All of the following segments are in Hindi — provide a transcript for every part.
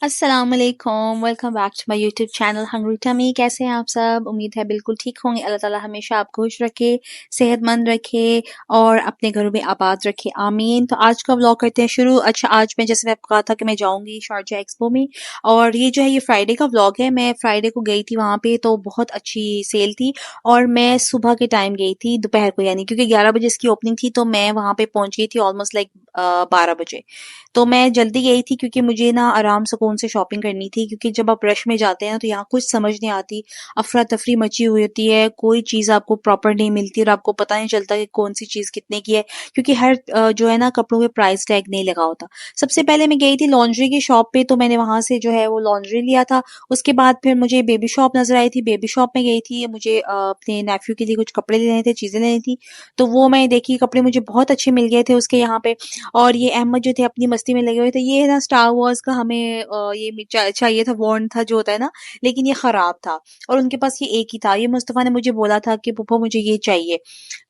अस्सलाम वालेकुम, welcome back to my YouTube channel hungry tummy. कैसे हैं आप सब? उम्मीद है बिल्कुल ठीक होंगे। अल्लाह ताला हमेशा आपको खुश रखे, सेहतमंद रखे और अपने घरों में आबाद रखे, आमीन। तो आज का व्लॉग करते हैं शुरू। अच्छा, आज मैं जैसे आपको कहा था कि मैं जाऊंगी शारजा एक्सपो में, और ये जो है ये फ्राइडे का व्लॉग है। मैं फ्राइडे को गई थी वहां पे, तो बहुत अच्छी सेल थी और मैं सुबह के टाइम गई थी, दोपहर को, यानी क्योंकि 11 बजे इसकी ओपनिंग थी, तो मैं वहां पे पहुंच गई थी ऑलमोस्ट लाइक 12 बजे। तो मैं जल्दी गई थी क्योंकि मुझे ना आराम सुकून से शॉपिंग करनी थी, क्योंकि जब आप रश में जाते हैं तो यहाँ कुछ समझ नहीं आती, अफरा तफरी मची हुई होती है, कोई चीज़ आपको प्रॉपर नहीं मिलती और आपको पता नहीं चलता कि कौन सी चीज़ कितने की है, क्योंकि हर जो है ना कपड़ों पे प्राइस टैग नहीं लगा होता। सबसे पहले मैं गई थी लॉन्ड्री की शॉप पे, तो मैंने वहां से जो है वो लॉन्ड्री लिया था। उसके बाद फिर मुझे बेबी शॉप नजर आई थी, बेबी शॉप में गई थी, मुझे अपने नेफ्यू के लिए कुछ कपड़े लेने थे, चीजें लेनी थी। तो वो मैं देखी, कपड़े मुझे बहुत अच्छे मिल गए थे उसके यहाँ पे। और ये अहमद जो थे अपनी मस्ती में लगे हुए थे। ये ना स्टार वॉर्स का हमें ये चाहिए था, वॉन्ड था जो होता है ना, लेकिन ये खराब था और उनके पास ये एक ही था। ये मुस्तफ़ा ने मुझे बोला था कि पप्पा मुझे ये चाहिए,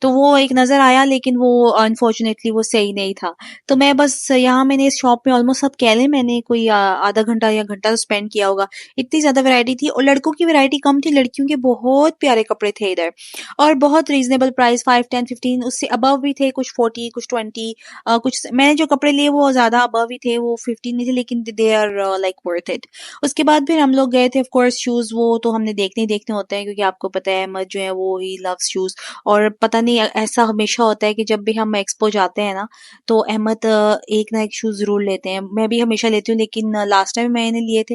तो वो एक नजर आया, लेकिन वो अनफॉर्चुनेटली वो सही नहीं था। तो मैं बस यहाँ मैंने इस शॉप में ऑलमोस्ट सब कह लें मैंने कोई आधा घंटा या घंटा तो स्पेंड किया होगा। इतनी ज्यादा वैरायटी थी और लड़कों की वैरायटी कम थी, लड़कियों के बहुत प्यारे कपड़े थे इधर और बहुत रीजनेबल प्राइस, 5, 10, 15, उससे अबव भी थे, कुछ 40, कुछ 20। कुछ मैंने जो कपड़े लिए वो ज्यादा अबव ही थे, वो 15 नहीं थे, लेकिन they are like worth it. उसके बाद फिर हम लोग गए थे ऑफ कोर्स शूज, वो तो हमने देखने ही देखने होते हैं, क्योंकि आपको पता है अहमद जो है वो ही लव्स शूज। और पता नहीं ऐसा हमेशा होता है कि जब भी हम एक्सपो जाते हैं ना, तो अहमद एक ना एक शूज जरूर लेते हैं। मैं भी हमेशा लेती हूँ, लेकिन लास्ट टाइम मैंने लिए थे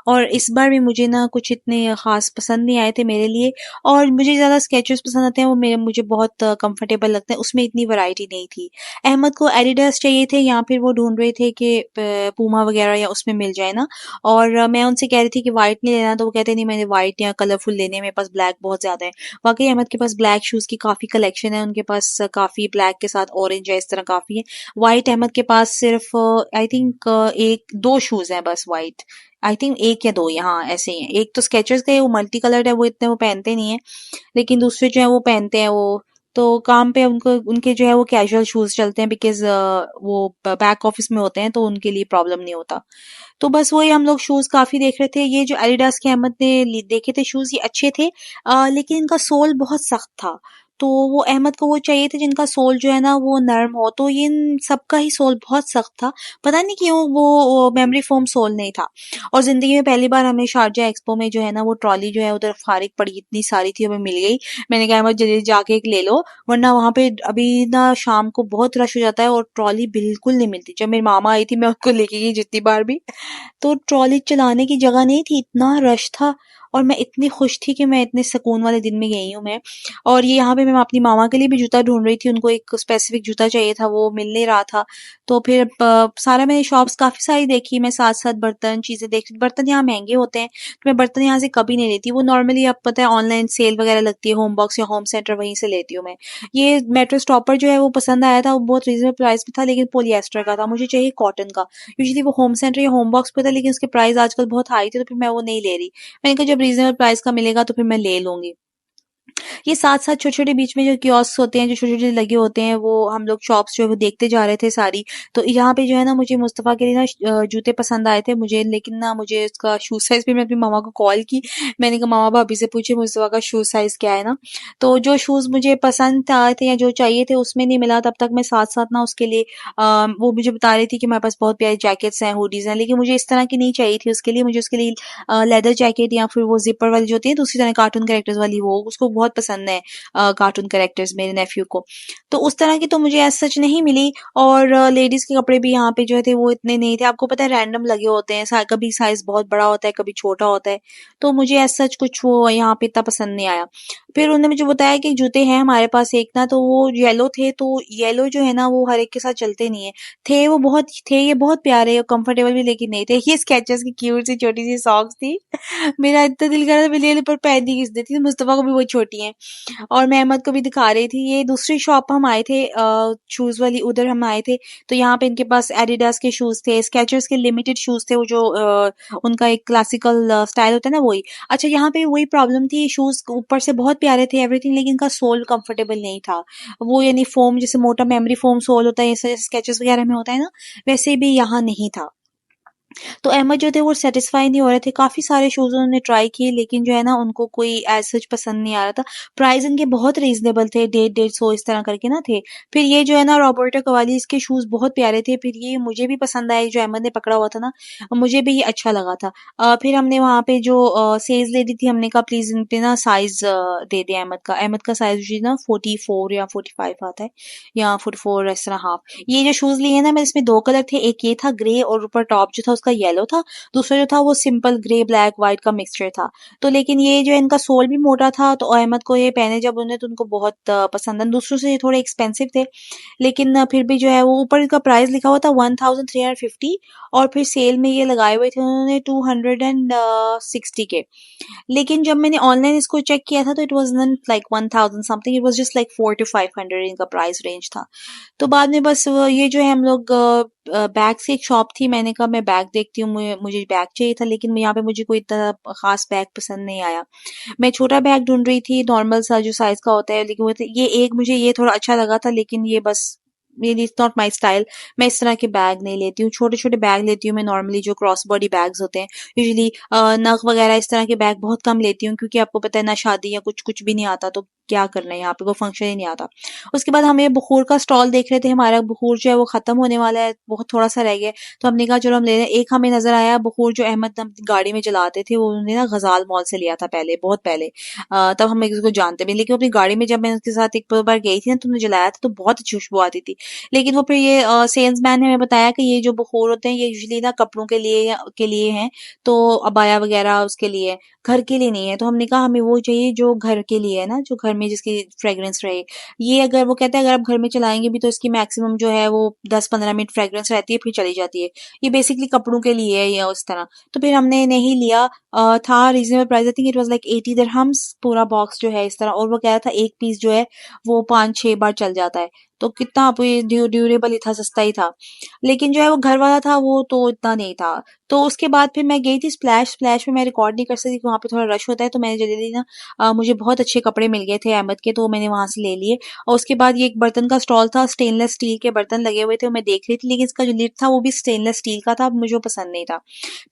और इस बार भी मुझे ना कुछ इतने खास पसंद नहीं आए थे मेरे लिए। और मुझे ज्यादा स्केचर्स पसंद आते हैं, वो मेरे मुझे बहुत कंफर्टेबल लगते हैं, उसमें इतनी वैरायटी नहीं थी। अहमद को एडिडास चाहिए थे, या फिर वो ढूंढ रहे थे कि पूमा वगैरह या उसमें मिल जाए ना। और मैं उनसे कह रही थी कि व्हाइट नहीं लेना, तो वो कहते नहीं मैंने व्हाइट या कलरफुल लेने, मेरे पास ब्लैक बहुत ज्यादा है। वाकई अहमद के पास ब्लैक शूज की काफी कलेक्शन है, उनके पास काफी ब्लैक के साथ ऑरेंज है, इस तरह काफी है। व्हाइट अहमद के पास सिर्फ आई थिंक एक दो शूज हैं बस व्हाइट, आई थिंक एक या दो यहाँ ऐसे ही हैं। एक तो स्केचर्स के, वो मल्टी कलर्ड है, वो इतने वो पहनते नहीं है, लेकिन दूसरे जो है वो पहनते हैं। वो तो काम पे उनको उनके जो है वो कैजुअल शूज चलते हैं, बिकॉज वो बैक ऑफिस में होते हैं, तो उनके लिए प्रॉब्लम नहीं होता। तो बस वही हम लोग शूज काफी देख रहे थे। ये जो एडिडास के अहमद ने देखे थे शूज, ये अच्छे थे, लेकिन इनका सोल बहुत सख्त था। तो वो अहमद को वो चाहिए थे जिनका सोल जो है ना वो नरम हो, तो ये इन सबका ही सोल बहुत सख्त था। पता नहीं क्यों वो मेमोरी फोम सोल नहीं था। और जिंदगी में पहली बार हमें शारजा एक्सपो में जो है ना वो ट्रॉली जो है उधर फारिग पड़ी, इतनी सारी थी, हमें मिल गई। मैंने कहा अहमद जल्दी जाके एक ले लो, वरना वहां पे अभी ना शाम को बहुत रश हो जाता है और ट्रॉली बिल्कुल नहीं मिलती। जब मेरी मामा आई थी मैं उसको लेके गई जितनी बार भी, तो ट्रॉली चलाने की जगह नहीं थी, इतना रश था। और मैं इतनी खुश थी कि मैं इतने सुकून वाले दिन में गई हूँ मैं। और ये यहाँ पे मैं अपनी मामा के लिए भी जूता ढूंढ रही थी, उनको एक स्पेसिफिक जूता चाहिए था, वो मिल नहीं रहा था। तो फिर सारा मैंने शॉप्स काफी सारी देखी, मैं साथ साथ बर्तन चीजें देख रही। बर्तन यहाँ महंगे होते हैं, तो मैं बर्तन यहाँ से कभी नहीं लेती, वो नॉर्मली आप पता है ऑनलाइन सेल वगैरह लगती है, होम बॉक्स या होम सेंटर, वहीं से लेती हूँ मैं। ये मेट्रो स्टॉपर जो है वो पसंद आया था, वो बहुत रीजनेबल प्राइस में था, लेकिन पोलिएस्टर का था, मुझे चाहिए कॉटन का। यूजुअली वो होम सेंटर या होम बॉक्स पे था, लेकिन उसके प्राइस आजकल बहुत हाई थे, तो फिर मैं वो नहीं ले रही। मैंने कहा जब रीजनेबल प्राइस का मिलेगा तो फिर मैं ले लूंगी। ये साथ साथ छोटे छोटे बीच में जो कियोस्क होते हैं, जो छोटे छोटे लगे होते हैं, वो हम लोग शॉप्स जो है वो देखते जा रहे थे सारी। तो यहाँ पे जो है ना मुझे मुस्तफ़ा के लिए ना जूते पसंद आए थे मुझे, लेकिन ना मुझे उसका शूज साइज भी, मैं अपनी मामा को कॉल की, मैंने कहा मामा भाभी से पूछे मुस्तफ़ा का शूज साइज क्या है ना। तो जो शूज मुझे पसंद आए थे या जो चाहिए थे उसमें नहीं मिला, तब तक मैं साथ साथ ना उसके लिए वो मुझे बता रही थी कि मेरे पास बहुत प्यारी जैकेट्स हैं, हुडीज हैं, लेकिन मुझे इस तरह की नहीं चाहिए थी उसके लिए। मुझे उसके लिए लेदर जैकेट या फिर वो जिपर वाली जो होती है दूसरी तरह कार्टून कैरेक्टर्स वाली, वो उसको बहुत पसंद है, कार्टून कैरेक्टर्स मेरे नेफ्यू को। तो उस तरह की तो मुझे एज सच नहीं मिली। और लेडीज के कपड़े भी यहाँ पे जो थे वो इतने नहीं थे, आपको पता है रैंडम लगे होते हैं, कभी साइज बहुत बड़ा होता है, कभी छोटा होता है। तो मुझे एज सच कुछ वो यहाँ पे इतना पसंद नहीं आया। फिर उन्होंने मुझे बताया कि जूते हैं हमारे पास एक ना, तो वो येलो थे, तो येलो जो है ना वो हर एक के साथ चलते नहीं है। थे वो बहुत थे, ये बहुत प्यारे और कंफर्टेबल भी, लेकिन नहीं थे। ये स्केचर्स की क्यूट सी छोटी सी सॉक्स थी, मेरा इतना दिल कर रहा था मैं ले लूं, पर पहननी किस देती थी, मुस्तफा को भी वो छोटी है। और मैं अहमद को भी दिखा रही थी। ये दूसरी शॉप हम आए थे शूज वाली, उधर हम आए थे, तो यहाँ पे इनके पास एडिडास के शूज थे, स्केचर्स के लिमिटेड शूज थे, वो जो उनका एक क्लासिकल स्टाइल होता है ना वही। अच्छा, यहाँ पे वही प्रॉब्लम थी, शूज ऊपर से बहुत प्यारे थे एवरीथिंग, लेकिन इनका सोल कंफर्टेबल नहीं था। वो यानी फोम, जैसे मोटा मेमोरी फोम सोल होता है, जैसे स्केचर्स वगैरह में होता है ना, वैसे भी यहाँ नहीं था। तो अहमद जो थे वो सेटिस्फाई नहीं हो रहे थे। काफ़ी सारे शूज़ उन्होंने ट्राई किए लेकिन जो है ना उनको कोई एज़ सच पसंद नहीं आ रहा था। प्राइस इनके बहुत रीज़नेबल थे, 150 इस तरह करके ना थे। फिर ये जो है ना रॉबर्टो कवाली, इसके शूज़ बहुत प्यारे थे। फिर ये मुझे भी पसंद आए जो अहमद ने पकड़ा हुआ था ना, मुझे भी ये अच्छा लगा था। फिर हमने वहाँ पे जो सेल्स लेडी थी, हमने कहा प्लीज़ इन पे ना साइज़ दे दें अहमद का। अहमद का साइज़ जी ना 44 या 45 आता है या 44 इस तरह हाफ। ये जो शूज़ लिए हैं ना, मैं इसमें 2 कलर थे, एक ये था ग्रे और ऊपर टॉप जो था उसका येलो था, दूसरा जो था वो सिंपल ग्रे ब्लैक व्हाइट का मिक्सचर था। तो लेकिन ये जो है इनका सोल भी मोटा था, तो अहमद को ये पहने जब उन्हें तो उनको बहुत पसंद आए। दूसरों से ये थोड़े एक्सपेंसिव थे लेकिन फिर भी जो है वो ऊपर इनका प्राइस लिखा हुआ था 1350 और फिर सेल में ये लगाए हुए थे उन्होंने 260 के। लेकिन जब मैंने ऑनलाइन इसको चेक किया था तो it was not like 1000 something, it was just like 4 to 500 इनका प्राइस रेंज था। तो बाद में बस ये जो है हम लोग बैग्स की एक शॉप थी, मैंने कहा मैं बैग देखती हूँ, मुझे बैग चाहिए था लेकिन यहाँ पे मुझे कोई इतना खास बैग पसंद नहीं आया। मैं छोटा बैग ढूंढ रही थी, नॉर्मल सा जो साइज का होता है, लेकिन ये एक मुझे ये थोड़ा अच्छा लगा था लेकिन ये बस मेरी इट्स नॉट माई स्टाइल। मैं इस तरह के बैग नहीं लेती हूँ, छोटे छोटे बैग लेती हूँ मैं नॉर्मली, जो क्रॉस बॉडी बैग्स होते हैं यूजुअली। नग वगैरह इस तरह के बैग बहुत कम लेती हूँ क्योंकि आपको पता है ना शादी या कुछ कुछ भी नहीं आता तो क्या करना है यहाँ पे, वो फंक्शन ही नहीं आता। उसके बाद हम ये बुखूर का स्टॉल देख रहे थे, हमारा बुखूर जो है वो खत्म होने वाला है, बहुत थोड़ा सा रह गया है। तो हमने कहा चलो हम ले रहे हैं। एक हमें नजर आया बुखूर जो अहमद अपनी गाड़ी में जलाते थे, वो उन्होंने ना गजाल मॉल से लिया था पहले, बहुत पहले। तब हम एक दूसरे को जानते भी, लेकिन अपनी गाड़ी में जब मैं उसके साथ एक बार गई थी ना तो हमने जलाया था तो बहुत अच्छी खुशबू आती थी। लेकिन वो फिर ये सेल्समैन ने हमें बताया कि ये जो बुखूर होते हैं ये यूजुअली ना कपड़ों के लिए हैं, तो अबाया वगैरह उसके लिए है, घर के लिए नहीं है। तो हमने कहा हमें वो चाहिए जो घर के लिए है ना, जो घर में जिसकी फ्रेग्रेंस रहे। ये अगर वो कहते हैं अगर आप घर में चलाएंगे भी तो इसकी मैक्सिमम जो है वो 10-15 मिनट फ्रेग्रेंस रहती है फिर चली जाती है। ये बेसिकली कपड़ों के लिए है या उस तरह। तो फिर हमने नहीं लिया। था reasonable price, I think it was like 80 dirhams पूरा बॉक्स जो है इस तरह, और वो कह रहा था एक पीस जो है वो 5-6 बार चल जाता है। तो कितना आप ये ड्यूरेबल ही था, सस्ता ही था। लेकिन जो है वो घर वाला था वो तो इतना नहीं था। तो उसके बाद फिर मैं गई थी स्प्लैश। स्प्लैश में मैं रिकॉर्ड नहीं कर सकती क्योंकि वहाँ पे थोड़ा रश होता है, तो मैंने जल्दी ना मुझे बहुत अच्छे कपड़े मिल गए थे अहमद के, तो मैंने वहां से ले लिए। और उसके बाद ये एक बर्तन का स्टॉल था, स्टेनलेस स्टील के बर्तन लगे हुए थे, मैं देख रही थी लेकिन इसका जो लिड था वो भी स्टेनलेस स्टील का था, मुझे वो पसंद नहीं था।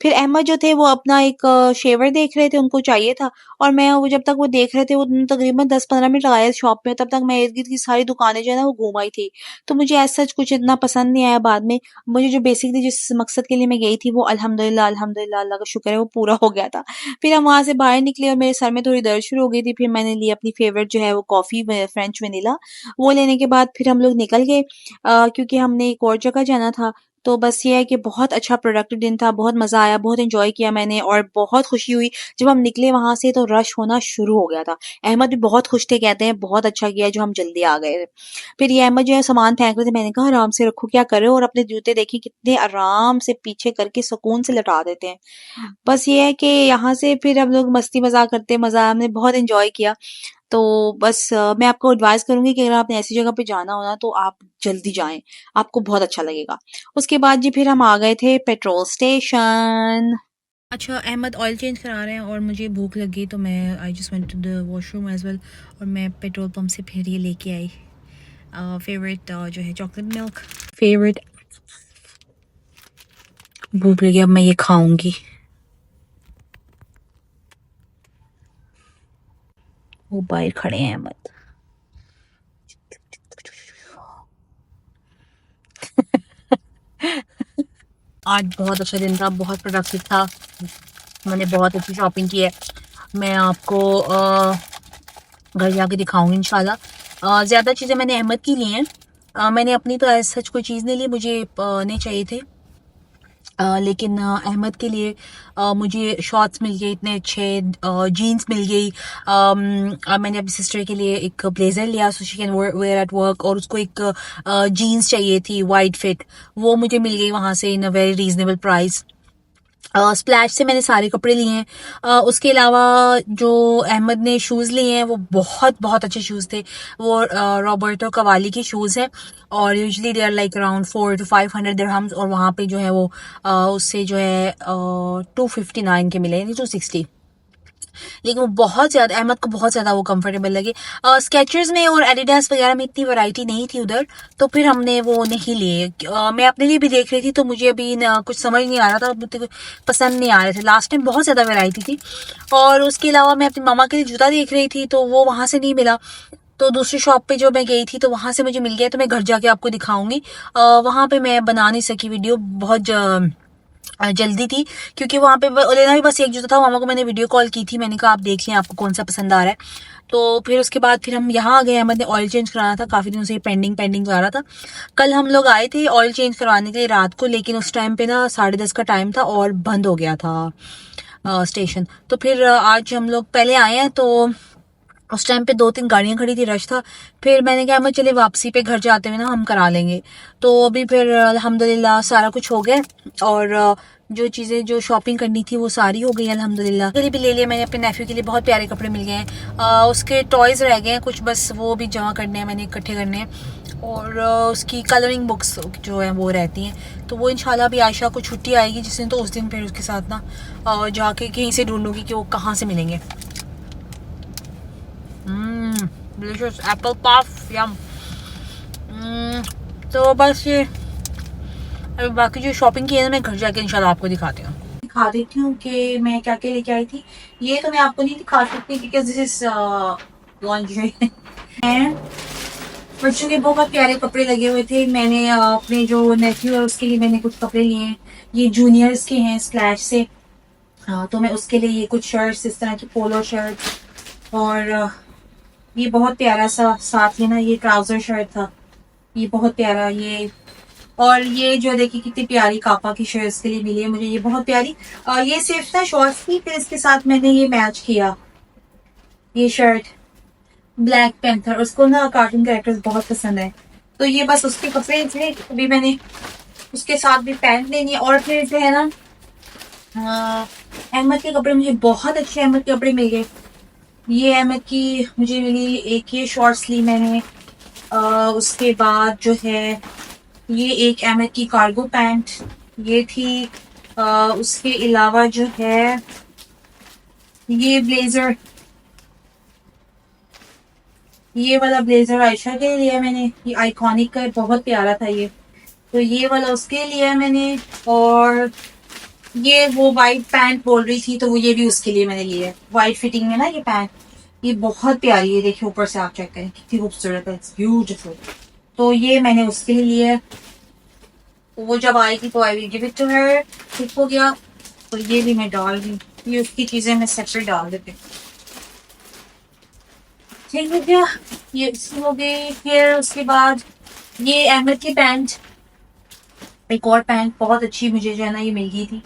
फिर अहमद जो थे वो अपना एक शेवर देख रहे थे, उनको चाहिए था। और मैं वो जब तक वो देख रहे थे वो तकरीबन 10-15 मिनट लगाए शॉप में, तब तक मैं इर्द गिर्द की सारी दुकानें जो है ना वो घूम आई थी। तो मुझे ऐसा सच कुछ इतना पसंद नहीं आया बाद में। मुझे जो बेसिकली जिस मकसद के लिए मैं गई थी वो अल्हम्दुलिल्लाह अल्हम्दुलिल्लाह अल्लाह का शुक्र है वो पूरा हो गया था। फिर हम वहां से बाहर निकले और मेरे सर में थोड़ी दर्द शुरू हो गई थी। फिर मैंने ली अपनी फेवरेट जो है वो कॉफी फ्रेंच वनीला। वो लेने के बाद फिर हम लोग निकल गए क्योंकि हमने एक और जगह जाना था। तो बस ये है कि बहुत अच्छा प्रोडक्टिव दिन था, बहुत मज़ा आया, बहुत एंजॉय किया मैंने और बहुत खुशी हुई जब हम निकले वहां से तो रश होना शुरू हो गया था। अहमद भी बहुत खुश थे, कहते हैं बहुत अच्छा किया जो हम जल्दी आ गए। फिर ये अहमद जो है सामान फेंक रहे थे, मैंने कहा आराम से रखो क्या कर रहे हो, और अपने जूते देखिए कितने आराम से पीछे करके सुकून से लटा देते हैं। बस ये है कि यहाँ से फिर हम लोग मस्ती मजाक करते, मजा हमने बहुत एंजॉय किया। तो बस मैं आपको एडवाइस करूंगी कि अगर आपने ऐसी जगह पे जाना हो ना तो आप जल्दी जाएं, आपको बहुत अच्छा लगेगा। उसके बाद जी फिर हम आ गए थे पेट्रोल स्टेशन। अच्छा, अहमद ऑयल चेंज करा रहे हैं और मुझे भूख लगी तो मैं I just went to the washroom as well, और मैं पेट्रोल पंप से फिर ये लेके आई फेवरेट जो है चॉकलेट मिल्क फेवरेट। भूख लगी, अब मैं ये खाऊंगी। वो बाहर खड़े हैं अहमद। आज बहुत अच्छा दिन था, बहुत प्रोडक्टिव था, मैंने बहुत अच्छी शॉपिंग की है। मैं आपको घर जाके दिखाऊंगी इंशाल्लाह। ज़्यादा चीज़ें मैंने अहमद की ली हैं, मैंने अपनी तो ऐसा सच कोई चीज़ नहीं ली, मुझे नहीं चाहिए थे। लेकिन अहमद के लिए मुझे शॉर्ट्स मिल गए इतने अच्छे, जीन्स मिल गई। मैंने अपनी सिस्टर के लिए एक ब्लेजर लिया so she can wear at work, और उसको एक जीन्स चाहिए थी वाइड फिट, वो मुझे मिल गई वहां से in a very reasonable price. Splash से मैंने सारे कपड़े लिए हैं। उसके अलावा जो अहमद ने शूज़ लिए हैं वो बहुत बहुत अच्छे शूज़ थे, वो रॉबर्टो कवाली के शूज़ हैं और usually they are like around 400 to 500 dirhams, और वहाँ पे जो है वो उससे जो है 259 के मिले, यानी 260। लेकिन वो बहुत ज़्यादा, अहमद को बहुत ज़्यादा वो कंफर्टेबल लगे। स्केचर्स में और एडिडास वगैरह में इतनी वैरायटी नहीं थी उधर, तो फिर हमने वो नहीं लिए। मैं अपने लिए भी देख रही थी, तो मुझे अभी कुछ समझ नहीं आ रहा था, मुझे कुछ पसंद नहीं आ रहे थे। लास्ट टाइम बहुत ज़्यादा वैरायटी थी। और उसके अलावा मैं अपनी मामा के लिए जूता देख रही थी, तो वो वहाँ से नहीं मिला। तो दूसरी शॉप पे जो मैं गई थी, तो वहाँ से मुझे मिल गया, तो मैं घर जाके आपको दिखाऊंगी। वहाँ पे मैं बना नहीं सकी वीडियो, बहुत जल्दी थी, क्योंकि वहाँ पे लेना भी बस एक जूता था। मामा को मैंने वीडियो कॉल की थी, मैंने कहा आप देख लें आपको कौन सा पसंद आ रहा है। तो फिर उसके बाद फिर हम यहाँ आ गए। अहमद ने ऑयल चेंज कराना था, काफ़ी दिनों से पेंडिंग पेंडिंग आ रहा था। कल हम लोग आए थे ऑयल चेंज करवाने के लिए रात को, लेकिन उस टाइम पे ना 10:30 का टाइम था और बंद हो गया था स्टेशन। तो फिर आज हम लोग पहले आए हैं, तो उस टाइम पे 2-3 गाड़ियां खड़ी थी, रश था। फिर मैंने कहा मैं चले वापसी पे घर जाते हुए ना हम करा लेंगे। तो अभी फिर अल्हम्दुलिल्लाह सारा कुछ हो गया, और जो चीज़ें जो शॉपिंग करनी थी वो सारी हो गई अल्हम्दुलिल्लाह। के लिए भी ले लिया मैंने, अपने नेफ्यू के लिए बहुत प्यारे कपड़े मिल गए हैं। उसके टॉयज़ रह गए हैं कुछ, बस वो भी जमा करने हैं मैंने, इकट्ठे करने हैं। और उसकी कलरिंग बुक्स जो है वो रहती हैं, तो वो इंशाल्लाह भी आयशा को छुट्टी आएगी जिस दिन, तो उस दिन फिर उसके साथ ना जाके कहीं से ढूंढूंगी कि वो कहाँ से मिलेंगे। डिलीशियस एप्पल पफ यम। तो बस ये अभी बाकी जो शॉपिंग की है ना, मैं घर जाके इंशाल्लाह आपको दिखाती हूँ, दिखा देती हूँ कि मैं क्या क्या लेके आई थी। ये तो मैं आपको नहीं दिखा सकती क्योंकि दिस इज लॉन्ड्री है। बच्चों के बहुत प्यारे कपड़े लगे हुए थे। मैंने अपने जो नेफ्यू है उसके लिए मैंने कुछ कपड़े लिए हैं, ये जूनियर्स के हैं स्लैश से। तो मैं उसके लिए ये कुछ शर्ट्स, इस तरह की पोलो शर्ट, और ये बहुत प्यारा सा साथ ही ना ये ट्राउजर शर्ट था, ये बहुत प्यारा। ये और ये जो देखिए कितनी प्यारी कापा की शर्ट्स के लिए मिली है मुझे, ये बहुत प्यारी। ये सिर्फ था शॉर्ट्स थी, फिर इसके साथ मैंने ये मैच किया, ये शर्ट ब्लैक पैंथर, उसको ना कार्टून कैरेक्टर्स बहुत पसंद है, तो ये बस उसके कपड़े थे। अभी मैंने उसके साथ भी पैंट लेनी है। और फिर जो है ना अहमद के कपड़े, मुझे बहुत अच्छे अहमद के कपड़े मिल गए। ये अहमद की मुझे मिली एक, ये शॉर्ट्स ली मैंने। उसके बाद जो है ये एक अहमद की कार्गो पैंट ये थी। उसके अलावा जो है ये ब्लेजर, ये वाला ब्लेजर आयशा के लिए मैंने, ये आइकॉनिक का है, बहुत प्यारा था ये, तो ये वाला उसके लिए मैंने। और ये वो वाइट पैंट बोल रही थी, तो वो ये भी उसके लिए मैंने लिया है, वाइट फिटिंग में ना ये पैंट, ये बहुत प्यारी है। देखिए ऊपर से आप चेक करें कितनी खूबसूरत है, इट्स ब्यूटीफुल। तो ये मैंने उसके लिए लिया। वो जब आएगी तो I will give it to her. ठीक हो गया, तो ये भी मैं डाल दी, ये उसकी चीजें मैं सेपरेट डाल देती हूँ। ठीक हो गया, ये इसकी हो गई। फिर उसके बाद ये अहमद की पैंट, एक और पैंट बहुत अच्छी मुझे जो है ना ये मिल गई थी,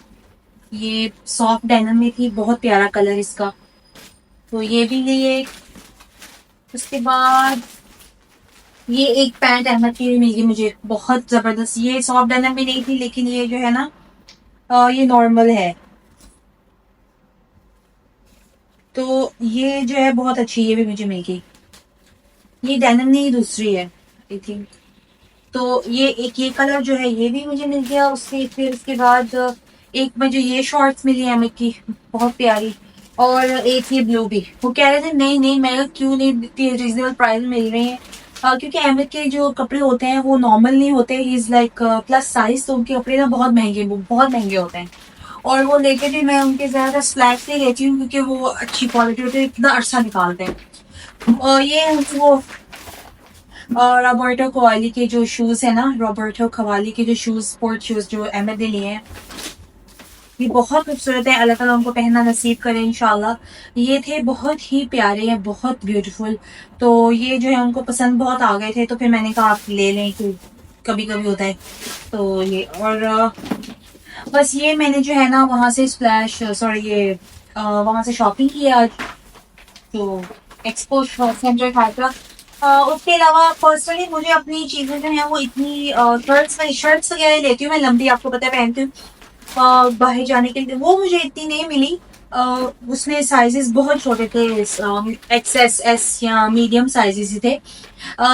ये सॉफ्ट डेनिम में थी, बहुत प्यारा कलर इसका, तो ये भी लिए। उसके बाद ये एक पैंट अहमद की भी मिल गई मुझे, बहुत जबरदस्त। ये सॉफ्ट डेनिम में नहीं थी, लेकिन ये जो है ना ये नॉर्मल है, तो ये जो है बहुत अच्छी, ये भी मुझे मिल गई। ये डेनिम नहीं दूसरी है आई थिंक। तो ये एक ये कलर जो है ये भी मुझे मिल गया उससे। फिर उसके बाद एक मुझे ये शॉर्ट्स मिली है अमित की, बहुत प्यारी। और एक ये ब्लू भी, वो कह रहे थे नहीं नहीं, मैं क्यों नहीं, इतनी रिजनेबल प्राइस में मिल रही है। क्योंकि अहमद के जो कपड़े होते हैं वो नॉर्मल नहीं होते, he is like plus size, तो उनके कपड़े ना बहुत महंगे, वो बहुत महंगे होते हैं। और वो लेके भी मैं उनके ज्यादा स्लैक्स नहीं लेती हूँ, क्योंकि वो अच्छी क्वालिटी होती है, इतना अरसा निकालते हैं। और ये वो रॉबर्टो कवाली के जो शूज है ना, रॉबर्टो कवाली के जो शूज, स्पोर्ट शूज जो अहमद ने लिए हैं, ये बहुत खूबसूरत है, अल्लाह ताला उनको पहनना नसीब करे इंशाल्लाह। ये थे बहुत ही प्यारे हैं, बहुत ब्यूटीफुल। तो ये जो है उनको पसंद बहुत आ गए थे, तो फिर मैंने कहा आप ले लें, तो कभी कभी होता है। तो ये और बस ये मैंने जो है ना वहाँ से स्प्लैश, सॉरी ये वहाँ से शॉपिंग की आज, जो एक्सपो सेंटर था। उसके अलावा पर्सनली मुझे अपनी चीजें जो हैं वो इतनी शर्ट्स वगैरह लेती हूँ मैं लंबी, आपको पता है पहनती हूँ बाहर जाने के लिए, वो मुझे इतनी नहीं मिली। उसमें साइजेस बहुत छोटे थे, एक्सएस एस या मीडियम साइजेस ही थे।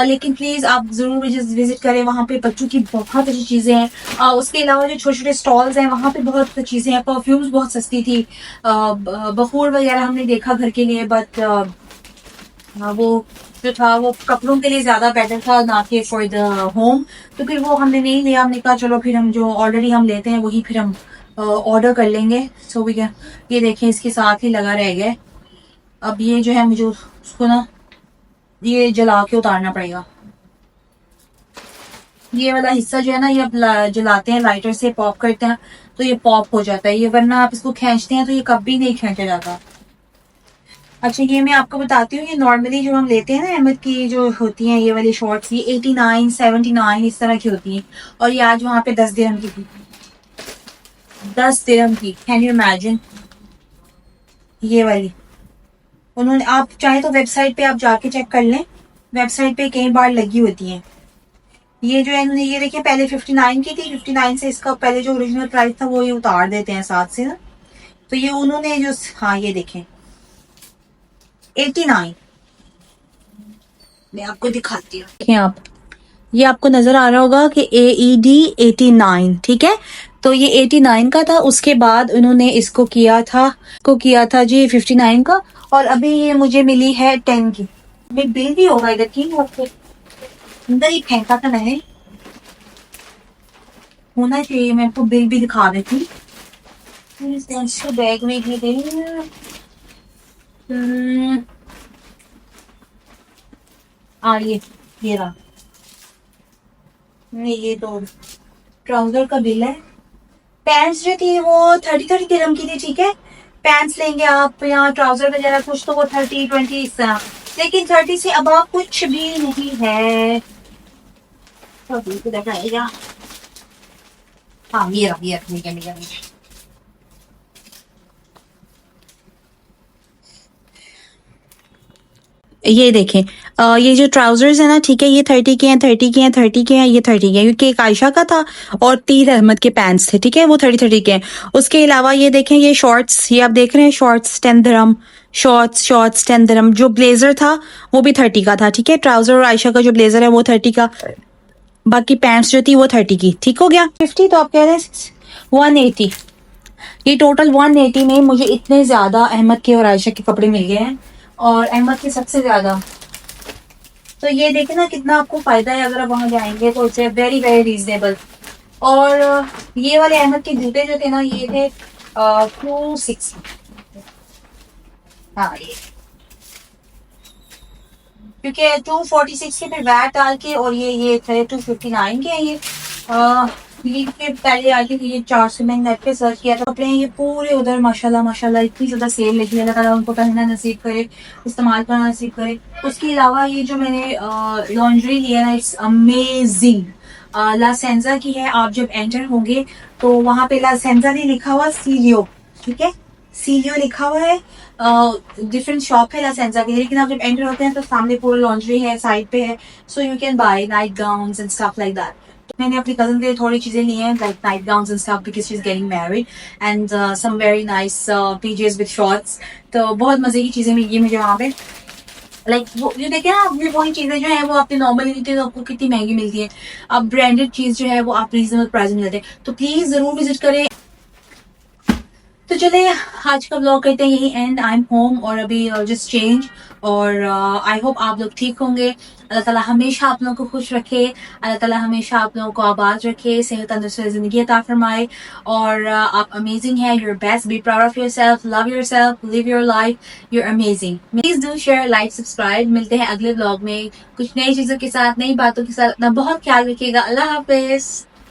लेकिन प्लीज आप जरूर विजिट करें, वहाँ पे बच्चों की बहुत अच्छी चीजें हैं। उसके अलावा जो छोटे छोटे स्टॉल्स हैं वहाँ पे बहुत चीजें हैं। परफ्यूम्स बहुत सस्ती थी। बखूर वगैरह हमने देखा घर के लिए, बट वो जो था वो कपड़ों के लिए ज्यादा बेटर था, ना कि फॉर द होम। तो फिर वो हमने नहीं लिया। हमने कहा चलो फिर हम जो ऑलरेडी हम लेते हैं वही फिर हम ऑर्डर कर लेंगे। सो वी कैन, ये देखें इसके साथ ही लगा रह गया। अब ये जो है मुझे उसको ना ये जला के उतारना पड़ेगा। ये वाला हिस्सा जो है ना, ये आप जलाते हैं लाइटर से, पॉप करते हैं तो ये पॉप हो जाता है ये, वरना आप इसको खींचते हैं तो ये कभी नहीं खींचा जाता। अच्छा, ये मैं आपको बताती हूँ, ये नॉर्मली जो हम लेते हैं ना अहमद की जो होती हैं ये वाली शॉर्ट्स, ये 89 79 इस तरह की होती हैं। और ये आज वहां पे 10 दिरहम की थी, 10 दिरहम की। Can you imagine? ये वाली उन्होंने, आप चाहे तो वेबसाइट पे आप जाके चेक कर लें, वेबसाइट पे कई बार लगी होती हैं। ये जो है इन्होंने, ये देखिए पहले 59 की थी, 59 से इसका पहले जो ओरिजिनल प्राइस था वो ये उतार देते हैं साथ से ना। तो ये उन्होंने जो, हाँ ये देखें 89, मैं आपको दिखाती हूँ। देखिए आप, ये आपको नजर आ रहा होगा कि AED 89, ठीक है। तो ये 89 का था, उसके बाद उन्होंने इसको किया था जी 59 का, और अभी ये मुझे मिली है 10 की। बिल भी होगा इधर की, अंदर ही फेंका था मैंने, होना चाहिए। मैं आपको बिल भी दिखा देती हूँ। बैग में ही दे, ये रहा। नहीं, ये तो ट्राउजर का बिल है। पैंट्स जो थी वो 30 दिरहम की थी, ठीक है। पैंट्स लेंगे आप या ट्राउजर वगैरह कुछ तो वो 30 20 इस तरह, लेकिन 30 से अब कुछ भी नहीं है। तो हाँ ये रहा, ये रहा। ये देखें, ये जो ट्राउजर्स है ना, ठीक है, ये 30 के हैं, 30 के हैं, 30 के हैं, ये 30 के हैं, क्योंकि एक आयशा का था और 30 अहमद के पैंट्स थे, ठीक है, वो 30 के हैं। उसके अलावा ये देखें, ये शॉर्ट्स, ये आप देख रहे हैं, शॉर्ट्स 10 दिरहम, शॉर्ट्स 10 दिरहम। जो ब्लेजर था वो भी 30 का था, ठीक है। ट्राउजर और आयशा का जो ब्लेजर है वो 30 का, बाकी पैंट्स जो थी वो 30 की। ठीक हो गया। 50 तो आप कह रहे हैं 180। ये टोटल 180 में मुझे इतने ज्यादा अहमद के और आयशा के कपड़े मिल गए हैं, और अहमद के सबसे ज्यादा। तो ये देखें ना कितना आपको फायदा है अगर आप वहां जाएंगे तो, इट्स वेरी वेरी रीजनेबल। और ये वाले अहमद के जूते जो थे ना, ये थे 260। हाँ ये, क्योंकि 246 के फिर वैट डाल के, और ये थे 259 के। ये के पहले आके ये 400 में नेट पे सर्च किया था कपड़े, ये पूरे उधर माशाल्लाह माशाल्लाह इतनी ज्यादा सेल लगी है। अल्लाह ताला उनको पहनना नसीब करे, इस्तेमाल करना नसीब करे। उसके अलावा ये जो मैंने लॉन्ड्री लिया ना, इट्स अमेजिंग। ला सेंजा की है। आप जब एंटर होंगे तो वहां पे ला सेंजा नहीं लिखा हुआ, सीलियो, ठीक है, सीलियो लिखा हुआ है। डिफरेंट शॉप है ला सेंजा की, लेकिन आप जब एंटर होते हैं तो सामने पूरा लॉन्ड्री है, साइड पे है। So you can buy night gowns and stuff like that. मैंने अपनी कजन के लिए थोड़ी चीजें ली हैं, like night gowns and stuff, because she is getting married, and some very nice PJs with shorts. तो बहुत मजे की चीजें मिली मुझे वहां पे। लाइक वो जो देखे ना, अपनी वही चीजें जो है वो आपने नॉर्मली मिलती है तो आपको कितनी महंगी मिलती है। अब ब्रांडेड चीज जो है वो आप रीजनेबल प्राइस में मिलते हैं। तो प्लीज जरूर विजिट करें। तो चले आज का ब्लॉग करते हैं यही एंड। आई एम होम और अभी जस्ट चेंज, और आई होप आप लोग ठीक होंगे। अल्लाह ताला हमेशा आप लोगों को खुश रखे, अल्लाह ताला हमेशा आप लोगों को आबाद रखे, सेहत तंदुरुस्ती जिंदगी अता फरमाए। और आप अमेजिंग है, you're best, be proud of yourself, love yourself, live your life, you're amazing. Please do share, like, subscribe. मिलते हैं अगले ब्लॉग में कुछ नई चीजों के साथ, नई बातों के साथ। अपना बहुत ख्याल रखिएगा। अल्लाह हाफिज।